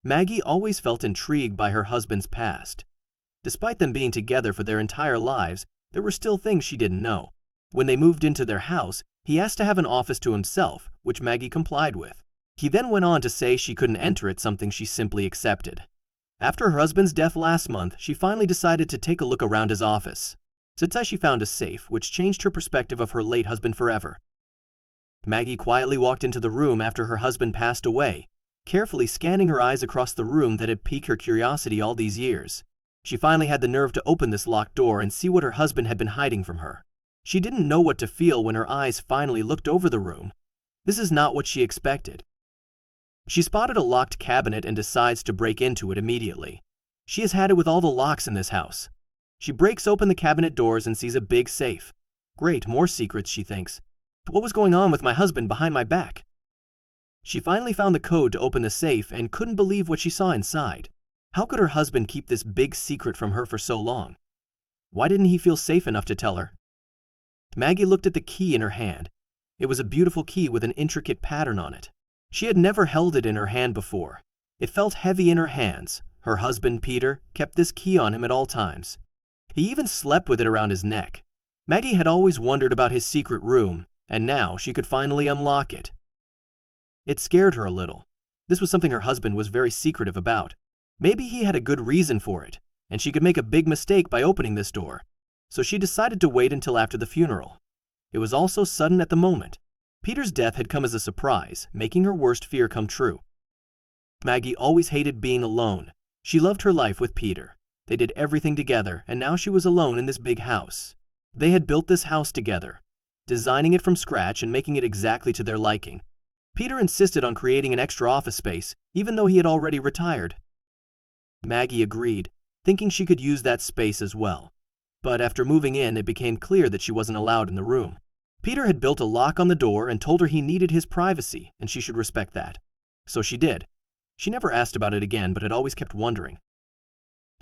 Maggie always felt intrigued by her husband's past. Despite them being together for their entire lives, there were still things she didn't know. When they moved into their house, he asked to have an office to himself, which Maggie complied with. He then went on to say she couldn't enter it, something she simply accepted. After her husband's death last month, she finally decided to take a look around his office. Since she found a safe, which changed her perspective of her late husband forever. Maggie quietly walked into the room after her husband passed away, carefully scanning her eyes across the room that had piqued her curiosity all these years. She finally had the nerve to open this locked door and see what her husband had been hiding from her. She didn't know what to feel when her eyes finally looked over the room. This is not what she expected. She spotted a locked cabinet and decides to break into it immediately. She has had it with all the locks in this house. She breaks open the cabinet doors and sees a big safe. Great, more secrets, she thinks. But what was going on with my husband behind my back? She finally found the code to open the safe and couldn't believe what she saw inside. How could her husband keep this big secret from her for so long? Why didn't he feel safe enough to tell her? Maggie looked at the key in her hand. It was a beautiful key with an intricate pattern on it. She had never held it in her hand before. It felt heavy in her hands. Her husband, Peter, kept this key on him at all times. He even slept with it around his neck. Maggie had always wondered about his secret room, and now she could finally unlock it. It scared her a little. This was something her husband was very secretive about. Maybe he had a good reason for it, and she could make a big mistake by opening this door. So she decided to wait until after the funeral. It was all so sudden at the moment. Peter's death had come as a surprise, making her worst fear come true. Maggie always hated being alone. She loved her life with Peter. They did everything together, and now she was alone in this big house. They had built this house together, designing it from scratch and making it exactly to their liking. Peter insisted on creating an extra office space, even though he had already retired. Maggie agreed, thinking she could use that space as well. But after moving in, it became clear that she wasn't allowed in the room. Peter had built a lock on the door and told her he needed his privacy, and she should respect that. So she did. She never asked about it again, but had always kept wondering.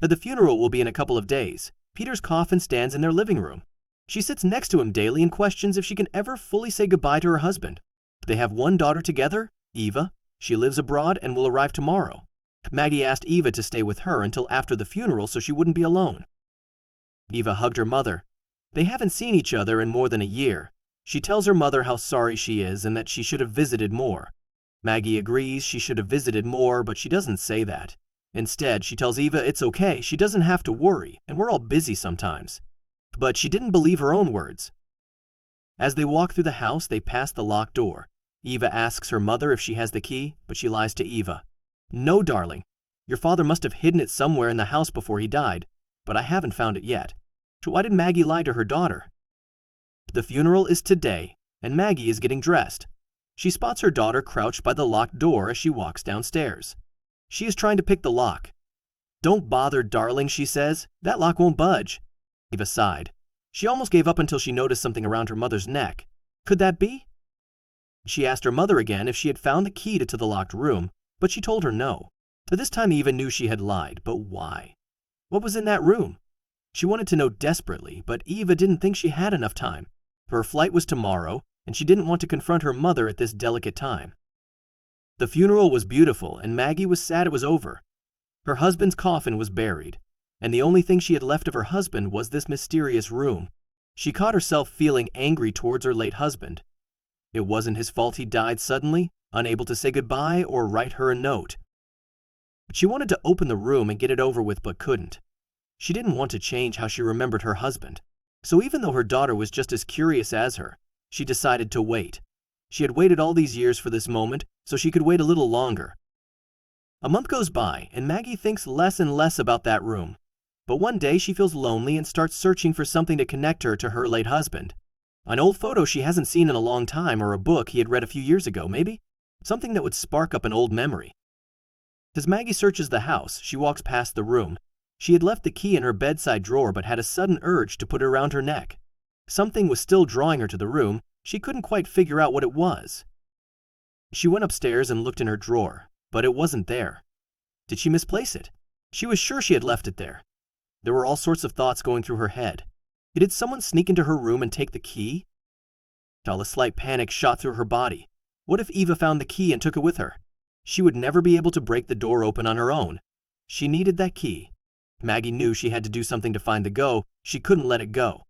The funeral will be in a couple of days. Peter's coffin stands in their living room. She sits next to him daily and questions if she can ever fully say goodbye to her husband. They have one daughter together, Eva. She lives abroad and will arrive tomorrow. Maggie asked Eva to stay with her until after the funeral so she wouldn't be alone. Eva hugged her mother. They haven't seen each other in more than a year. She tells her mother how sorry she is and that she should have visited more. Maggie agrees she should have visited more, but she doesn't say that. Instead, she tells Eva it's okay, she doesn't have to worry, and we're all busy sometimes. But she didn't believe her own words. As they walk through the house, they pass the locked door. Eva asks her mother if she has the key, but she lies to Eva. No, darling. Your father must have hidden it somewhere in the house before he died, but I haven't found it yet. So why did Maggie lie to her daughter? The funeral is today, and Maggie is getting dressed. She spots her daughter crouched by the locked door as she walks downstairs. She is trying to pick the lock. Don't bother, darling, she says. That lock won't budge. Eva sighed. She almost gave up until she noticed something around her mother's neck. Could that be? She asked her mother again if she had found the key to the locked room, but she told her no. This time Eva knew she had lied, but why? What was in that room? She wanted to know desperately, but Eva didn't think she had enough time. Her flight was tomorrow, and she didn't want to confront her mother at this delicate time. The funeral was beautiful, and Maggie was sad it was over. Her husband's coffin was buried, and the only thing she had left of her husband was this mysterious room. She caught herself feeling angry towards her late husband. It wasn't his fault he died suddenly, unable to say goodbye or write her a note. She wanted to open the room and get it over with, but couldn't. She didn't want to change how she remembered her husband. So even though her daughter was just as curious as her, she decided to wait. She had waited all these years for this moment, so she could wait a little longer. A month goes by, and Maggie thinks less and less about that room. But one day she feels lonely and starts searching for something to connect her to her late husband. An old photo she hasn't seen in a long time, or a book he had read a few years ago, maybe? Something that would spark up an old memory. As Maggie searches the house, she walks past the room. She had left the key in her bedside drawer but had a sudden urge to put it around her neck. Something was still drawing her to the room. She couldn't quite figure out what it was. She went upstairs and looked in her drawer, but it wasn't there. Did she misplace it? She was sure she had left it there. There were all sorts of thoughts going through her head. Did someone sneak into her room and take the key? A slight panic shot through her body. What if Eva found the key and took it with her? She would never be able to break the door open on her own. She needed that key. Maggie knew she had to do something to find the go. She couldn't let it go.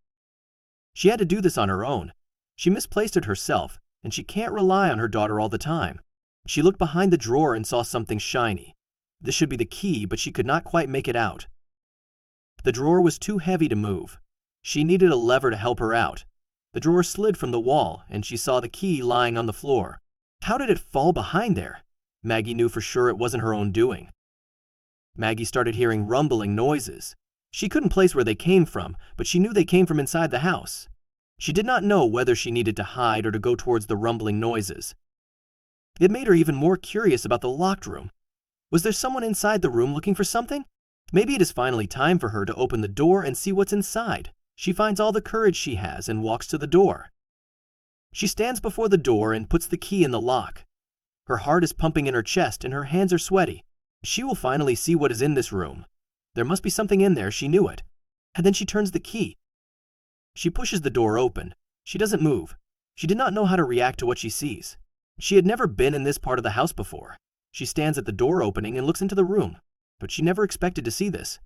She had to do this on her own. She misplaced it herself, and she can't rely on her daughter all the time. She looked behind the drawer and saw something shiny. This should be the key, but she could not quite make it out. The drawer was too heavy to move. She needed a lever to help her out. The drawer slid from the wall, and she saw the key lying on the floor. How did it fall behind there? Maggie knew for sure it wasn't her own doing. Maggie started hearing rumbling noises. She couldn't place where they came from, but she knew they came from inside the house. She did not know whether she needed to hide or to go towards the rumbling noises. It made her even more curious about the locked room. Was there someone inside the room looking for something? Maybe it is finally time for her to open the door and see what's inside. She finds all the courage she has and walks to the door. She stands before the door and puts the key in the lock. Her heart is pumping in her chest and her hands are sweaty. She will finally see what is in this room. There must be something in there, she knew it. And then she turns the key. She pushes the door open. She doesn't move. She did not know how to react to what she sees. She had never been in this part of the house before. She stands at the door opening and looks into the room, but she never expected to see this.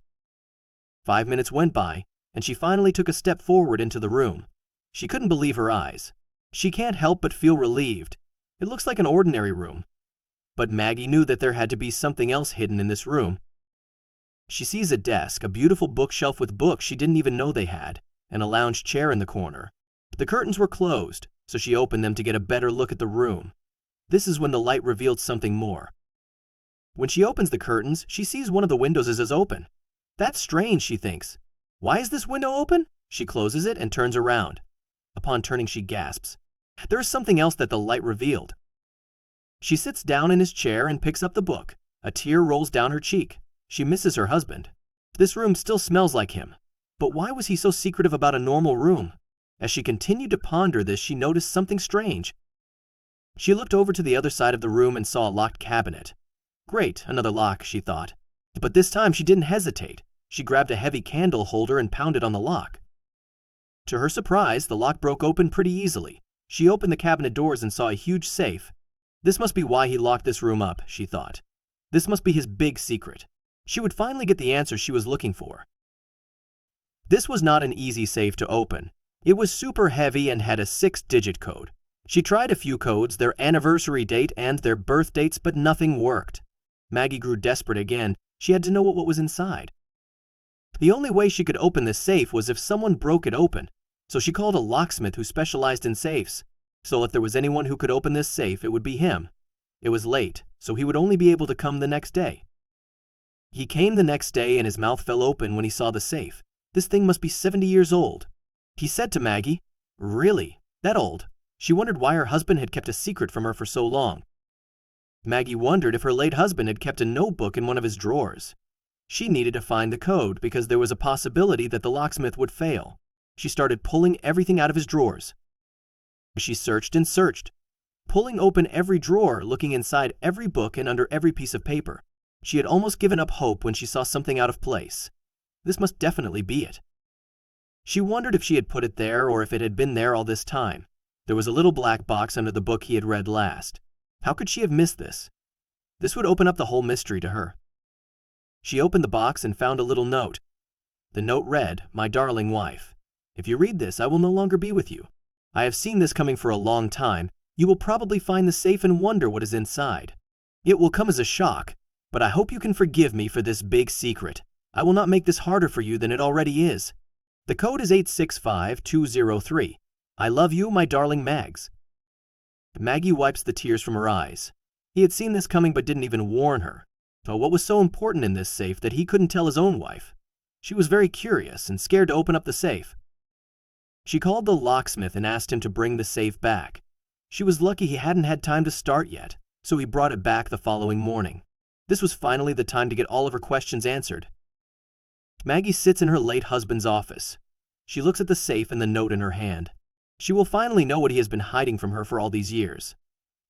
5 minutes went by, and she finally took a step forward into the room. She couldn't believe her eyes. She can't help but feel relieved. It looks like an ordinary room. But Maggie knew that there had to be something else hidden in this room. She sees a desk, a beautiful bookshelf with books she didn't even know they had, and a lounge chair in the corner. The curtains were closed, so she opened them to get a better look at the room. This is when the light revealed something more. When she opens the curtains, she sees one of the windows is open. That's strange, she thinks. Why is this window open? She closes it and turns around. Upon turning, she gasps. There is something else that the light revealed. She sits down in his chair and picks up the book. A tear rolls down her cheek. She misses her husband. This room still smells like him. But why was he so secretive about a normal room? As she continued to ponder this, she noticed something strange. She looked over to the other side of the room and saw a locked cabinet. Great, another lock, she thought. But this time she didn't hesitate. She grabbed a heavy candle holder and pounded on the lock. To her surprise, the lock broke open pretty easily. She opened the cabinet doors and saw a huge safe. This must be why he locked this room up, she thought. This must be his big secret. She would finally get the answer she was looking for. This was not an easy safe to open. It was super heavy and had a 6-digit code. She tried a few codes, their anniversary date and their birth dates, but nothing worked. Maggie grew desperate again. She had to know what was inside. The only way she could open this safe was if someone broke it open. So she called a locksmith who specialized in safes. So if there was anyone who could open this safe, it would be him. It was late, so he would only be able to come the next day. He came the next day and his mouth fell open when he saw the safe. This thing must be 70 years old. He said to Maggie, "Really? That old?" She wondered why her husband had kept a secret from her for so long. Maggie wondered if her late husband had kept a notebook in one of his drawers. She needed to find the code because there was a possibility that the locksmith would fail. She started pulling everything out of his drawers. She searched and searched, pulling open every drawer, looking inside every book and under every piece of paper. She had almost given up hope when she saw something out of place. This must definitely be it. She wondered if she had put it there or if it had been there all this time. There was a little black box under the book he had read last. How could she have missed this? This would open up the whole mystery to her. She opened the box and found a little note. The note read, "My darling wife, if you read this, I will no longer be with you. I have seen this coming for a long time. You will probably find the safe and wonder what is inside. It will come as a shock, but I hope you can forgive me for this big secret. I will not make this harder for you than it already is. The code is 865203. I love you, my darling Mags." Maggie wipes the tears from her eyes. He had seen this coming but didn't even warn her. So what was so important in this safe that he couldn't tell his own wife? She was very curious and scared to open up the safe. She called the locksmith and asked him to bring the safe back. She was lucky he hadn't had time to start yet, so he brought it back the following morning. This was finally the time to get all of her questions answered. Maggie sits in her late husband's office. She looks at the safe and the note in her hand. She will finally know what he has been hiding from her for all these years.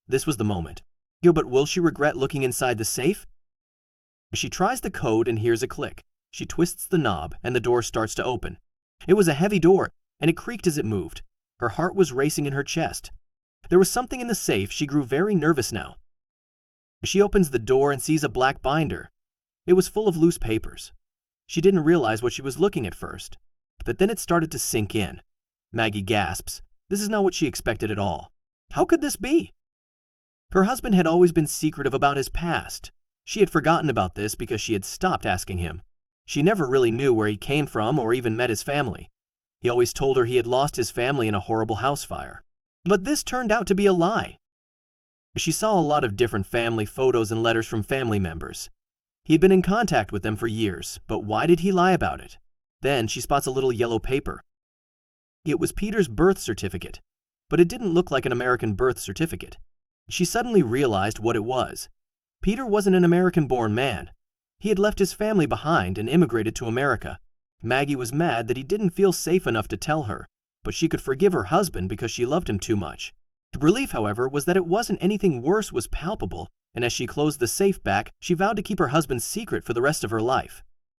This was the moment. But will she regret looking inside the safe? She tries the code and hears a click. She twists the knob and the door starts to open. It was a heavy door and it creaked as it moved. Her heart was racing in her chest. There was something in the safe. She grew very nervous now. She opens the door and sees a black binder. It was full of loose papers. She didn't realize what she was looking at first, but then it started to sink in. Maggie gasps. This is not what she expected at all. How could this be? Her husband had always been secretive about his past. She had forgotten about this because she had stopped asking him. She never really knew where he came from or even met his family. He always told her he had lost his family in a horrible house fire. But this turned out to be a lie. She saw a lot of different family photos and letters from family members. He had been in contact with them for years, but why did he lie about it? Then she spots a little yellow paper. It was Peter's birth certificate, but it didn't look like an American birth certificate. She suddenly realized what it was. Peter wasn't an American-born man. He had left his family behind and immigrated to America. Maggie was mad that he didn't feel safe enough to tell her, but she could forgive her husband because she loved him too much. The relief, however, was that it wasn't anything worse was palpable, and as she closed the safe back, she vowed to keep her husband's secret for the rest of her life.